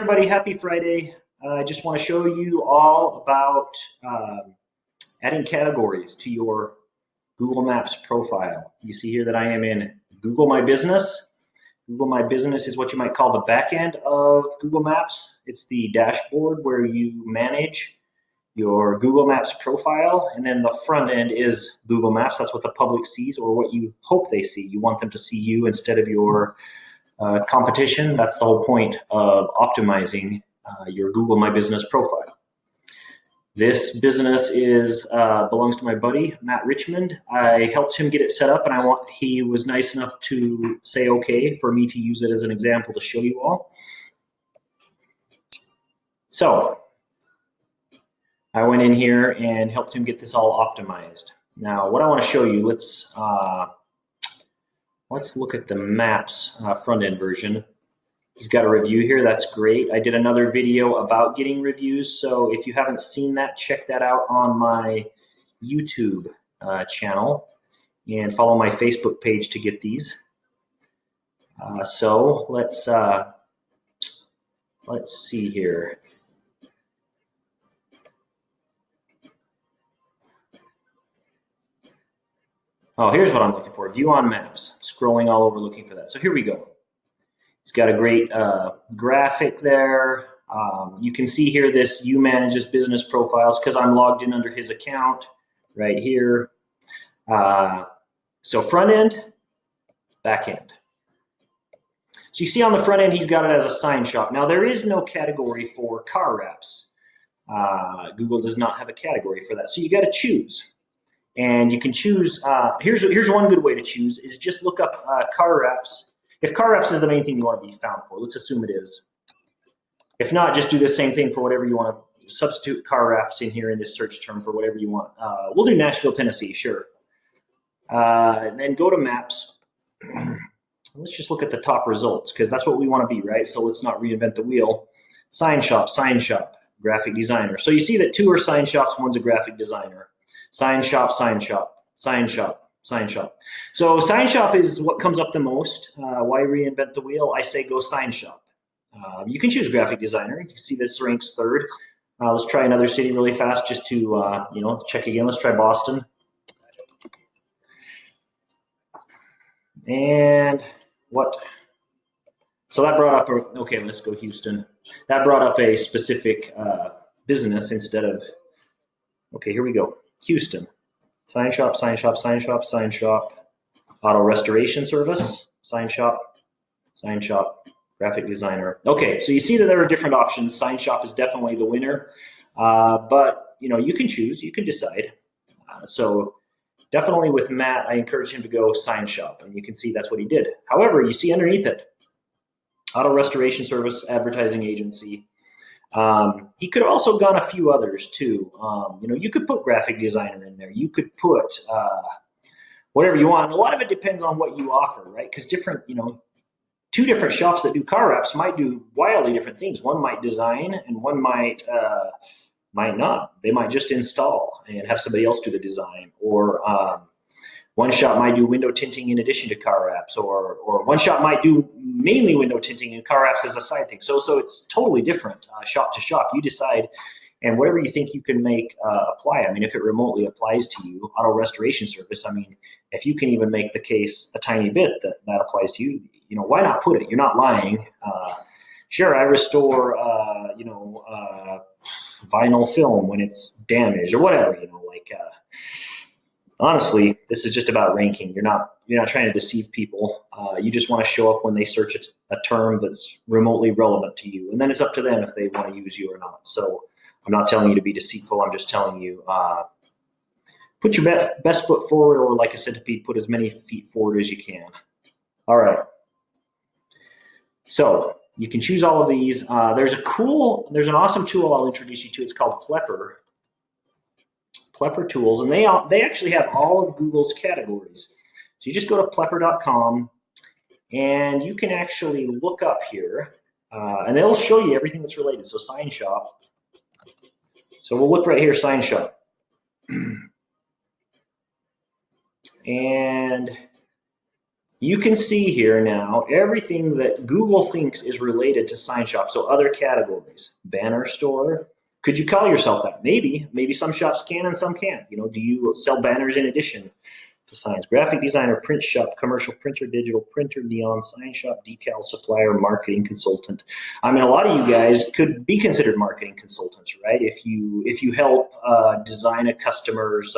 Everybody, happy Friday. I just want to show you all about adding categories to your Google Maps profile. You see here that I am in Google My Business. Google My Business is what you might call the back end of Google Maps. It's the dashboard where you manage your Google Maps profile, and then the front end is Google Maps. That's what the public sees, or what you hope they see. You want them to see you instead of your competition. That's the whole point of optimizing your Google My Business profile. This business belongs to my buddy Matt Richmond. I helped him get it set up, and he was nice enough to say okay for me to use it as an example to show you all. So I went in here and helped him get this all optimized. Now, what I want to show you, let's look at the Maps front-end version. He's got a review here. That's great. I did another video about getting reviews, so if you haven't seen that, check that out on my YouTube channel, and follow my Facebook page to get these. So let's see here. Oh, here's what I'm looking for. View on Maps. Scrolling all over looking for that. So here we go. He's got a great graphic there. You can see here this You Manage His Business Profiles because I'm logged in under his account right here. So front end, back end. So you see on the front end, he's got it as a sign shop. Now there is no category for car wraps. Google does not have a category for that. So you got to choose. And you can choose, here's one good way to choose, is just look up car wraps. If car wraps is the main thing you want to be found for, let's assume it is. If not, just do the same thing for whatever you want to substitute car wraps in here in this search term for whatever you want. We'll do Nashville, Tennessee, sure. And then go to Maps. Let's just look at the top results because that's what we want to be, right? So let's not reinvent the wheel. Sign shop, graphic designer. So you see that two are sign shops, one's a graphic designer. Sign shop, sign shop, sign shop, sign shop. So sign shop is what comes up the most. Why reinvent the wheel? I say go sign shop. You can choose graphic designer. You can see this ranks third. Let's try another city really fast just to check again. Let's try Boston. And what? So that brought up okay, let's go Houston. That brought up a specific business instead of, okay, here we go. Houston, sign shop, sign shop, sign shop, sign shop, auto restoration service, sign shop, graphic designer. Okay, so you see that there are different options. Sign shop is definitely the winner, but you can choose, you can decide. So definitely with Matt, I encourage him to go sign shop, and you can see that's what he did. However, you see underneath it, auto restoration service, advertising agency. He could have also gone a few others too. You could put graphic designer in there. You could put whatever you want. A lot of it depends on what you offer, right? Because two different shops that do car wraps might do wildly different things. One might design and one might not. They might just install and have somebody else do the design. Or one shop might do window tinting in addition to car wraps, or one shop might do mainly window tinting and car wraps as a side thing. So it's totally different shop to shop. You decide, and whatever you think you can make apply. I mean, if it remotely applies to you, auto restoration service, I mean, if you can even make the case a tiny bit that applies to you, why not put it? You're not lying. Sure, I restore, vinyl film when it's damaged or whatever, honestly, this is just about ranking. You're not trying to deceive people. You just want to show up when they search a term that's remotely relevant to you. And then it's up to them if they want to use you or not. So I'm not telling you to be deceitful. I'm just telling you, put your best foot forward, or like I said to Pete, put as many feet forward as you can. All right. So you can choose all of these. There's an awesome tool I'll introduce you to. It's called Plepper Tools, and they actually have all of Google's categories. So you just go to plepper.com, and you can actually look up here, and they'll show you everything that's related. So sign shop. So we'll look right here, sign shop. And you can see here now everything that Google thinks is related to Sign Shop. So other categories, banner store. Could you call yourself that? Maybe some shops can and some can't. You know, do you sell banners in addition to signs? Graphic designer, print shop, commercial printer, digital printer, neon sign shop, decal supplier, marketing consultant. I mean, a lot of you guys could be considered marketing consultants, right? If you help design a customer's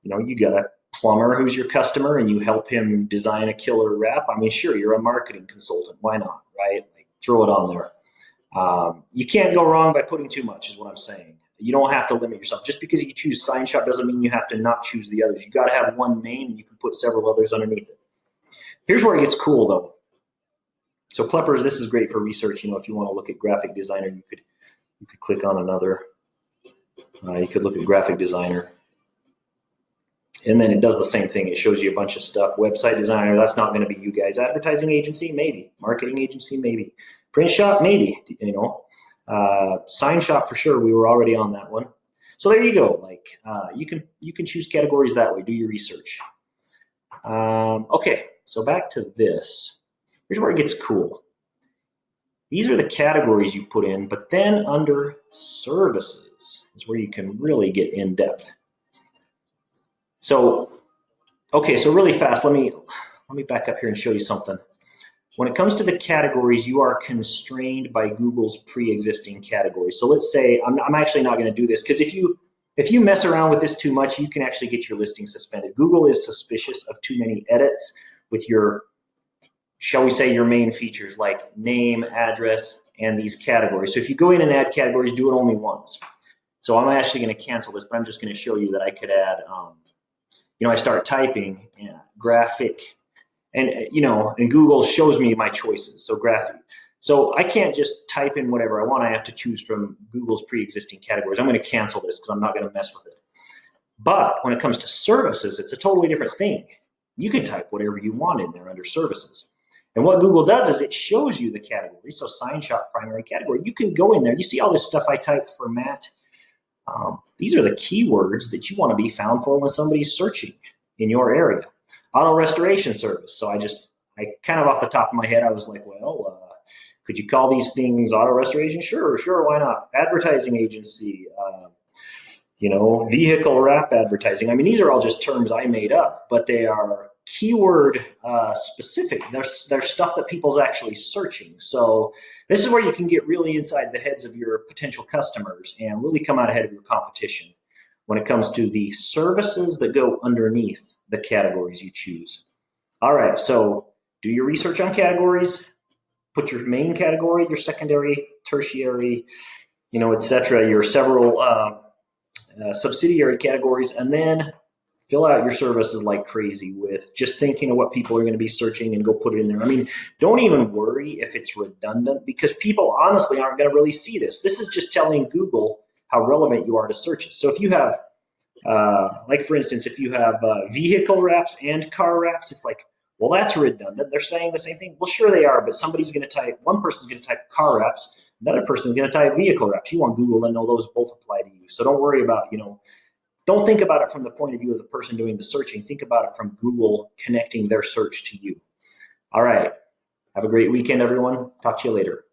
you got a plumber who's your customer and you help him design a killer wrap. I mean, sure, you're a marketing consultant. Why not, right? Like, throw it on there. You can't go wrong by putting too much, is what I'm saying. You don't have to limit yourself. Just because you choose Sign Shop doesn't mean you have to not choose the others. You got to have one main, and you can put several others underneath it. Here's where it gets cool, though. So Kleppers, this is great for research. You know, if you want to look at graphic designer, you could click on another. You could look at graphic designer. And then it does the same thing. It shows you a bunch of stuff. Website designer, that's not going to be you guys. Advertising agency, maybe. Marketing agency, maybe. Print shop, maybe. You know, sign shop for sure. We were already on that one. So there you go. Like you can choose categories that way. Do your research. Okay, so back to this. Here's where it gets cool. These are the categories you put in, but then under services is where you can really get in depth. So, okay, so really fast, let me back up here and show you something. When it comes to the categories, you are constrained by Google's pre-existing categories. So let's say, I'm actually not going to do this, because if you mess around with this too much, you can actually get your listing suspended. Google is suspicious of too many edits with your, shall we say, your main features like name, address, and these categories. So if you go in and add categories, do it only once. So I'm actually going to cancel this, but I'm just going to show you that I could add, I start typing graphic, and and Google shows me my choices. So graphic. So I can't just type in whatever I want. I have to choose from Google's pre-existing categories. I'm going to cancel this because I'm not going to mess with it. But when it comes to services, it's a totally different thing. You can type whatever you want in there under services. And what Google does is it shows you the category. So sign shop, primary category. You can go in there. You see all this stuff I typed for Matt. These are the keywords that you want to be found for when somebody's searching in your area. Auto restoration service. So I kind of off the top of my head, I was like, well, could you call these things auto restoration? Sure, why not? Advertising agency, vehicle wrap advertising. I mean, these are all just terms I made up, but they are keyword specific. There's stuff that people's actually searching. So this is where you can get really inside the heads of your potential customers and really come out ahead of your competition when it comes to the services that go underneath the categories you choose. All right, so do your research on categories, put your main category, your secondary, tertiary, etc., your several subsidiary categories, and then fill out your services like crazy with just thinking of what people are going to be searching and go put it in there. I mean, don't even worry if it's redundant, because people honestly aren't going to really see this. This is just telling Google how relevant you are to searches. So if you have, like for instance, if you have vehicle wraps and car wraps, it's like, well, that's redundant. They're saying the same thing. Well, sure they are, but somebody's going to type, one person's going to type car wraps, another person's going to type vehicle wraps. You want Google to know those both apply to you. So don't worry about, don't think about it from the point of view of the person doing the searching. Think about it from Google connecting their search to you. All right. Have a great weekend, everyone. Talk to you later.